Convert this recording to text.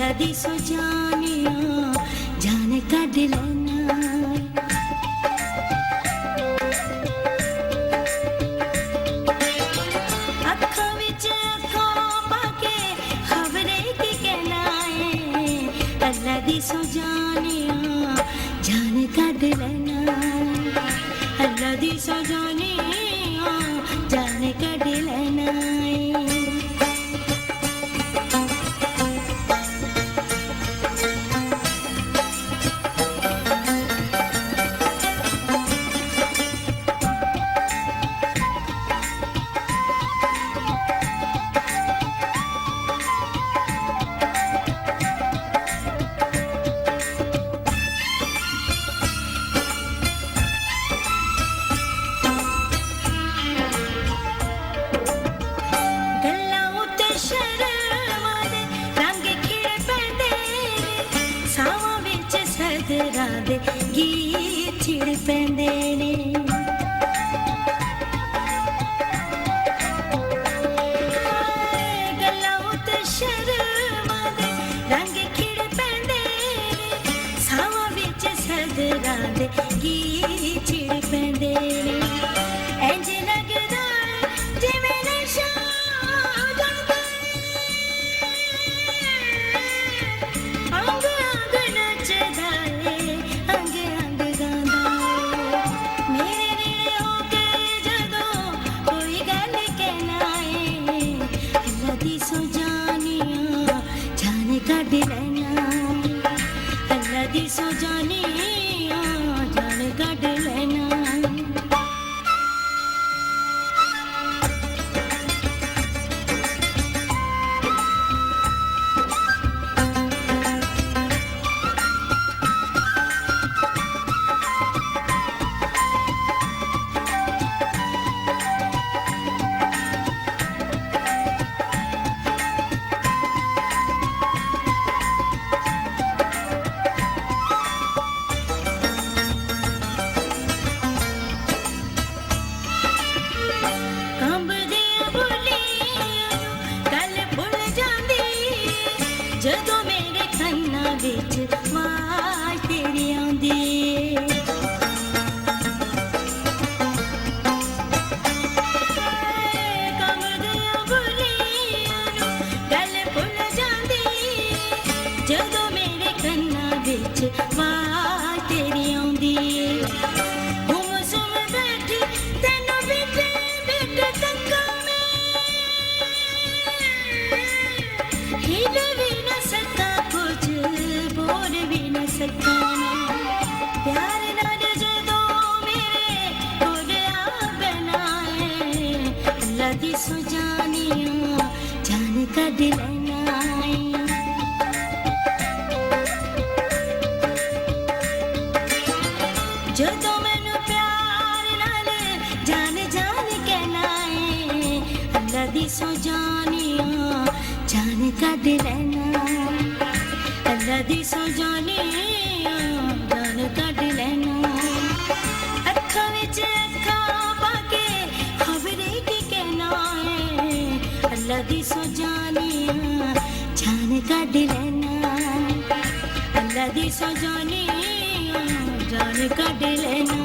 अल्लाह दी सो जानिया जान कढ लेना अखां विच अखां पाके खबरे की कहना है अल्लाह दी सो जानिया जान कढ लेना अल्लाह दी सो जानिया जान कढ लेना दे गीत छिड़ पैंदे ने गल्लां उत्ते शर्मा दे रंग खिड़ पैंदे सावां विच सदरां दे गीत छिड़ पैंदे ने इंज लगदा जिवें नशा जंदा अंग अंग नचदा सो जानिया जान कढ लेना अल्लाह दी सो जानिया जान कढ लेना ਜਦੋਂ ਮੇਰੇ ਕੰਨਾਂ ਵਿੱਚ ਆਵਾਜ਼ ਤੇਰੀ ਆਉਂਦੀ ਕੰਬਦੀਆਂ ਬੁੱਲੀਆਂ ਨੂੰ ਗੱਲ ਭੁੱਲ ਜਾਂਦੀ ਜਦੋਂ ਮੇਰੇ ਕੰਨਾਂ ਵਿੱਚ ਆਵਾਜ਼ ਤੇਰੀ ਆਉਂਦੀ ਗੁੰਮ ਸੁੰਮ ਬੈਠੀ ਤੈਨੂੰ ਵਿਟ ਵਿਟ ਤੱਕਾਂ ਮੈਂ ਹਿੱਲ ਵੀ ਨਾ ਸਕਾਂ ਕੁਝ ਬੋਲ ਵੀ ਨਾ ਸਕਾਂ ਪਿਆਰ ਨਾਲ ਜਦੋਂ ਮੇਰੇ ਕੋਲ ਆ ਬੈਣਾ ਏ ਅੱਲਾ ਦੀ ਸੋ ਜਾनिया ਜਾਨ ਕੱਢ ਲੈਣਾ ਏ ਜਦੋਂ ਮੈਨੂੰ ਪਿਆਰ ਨਾਲ ਜਾਨ ਜਾਨ ਕਹਿਣਾ ਏ ਅੱਲਾ ਦੀ ਸੋ ਜਾनिया जान कढ लेना अल्लाह दी सो जानिया जान कढ लेना अखां विच अखां पाके खबरे की कहना है अल्लाह दी सो जानिया जान कढ लेना अल्लाह दी सो जानिया जान कढ लेना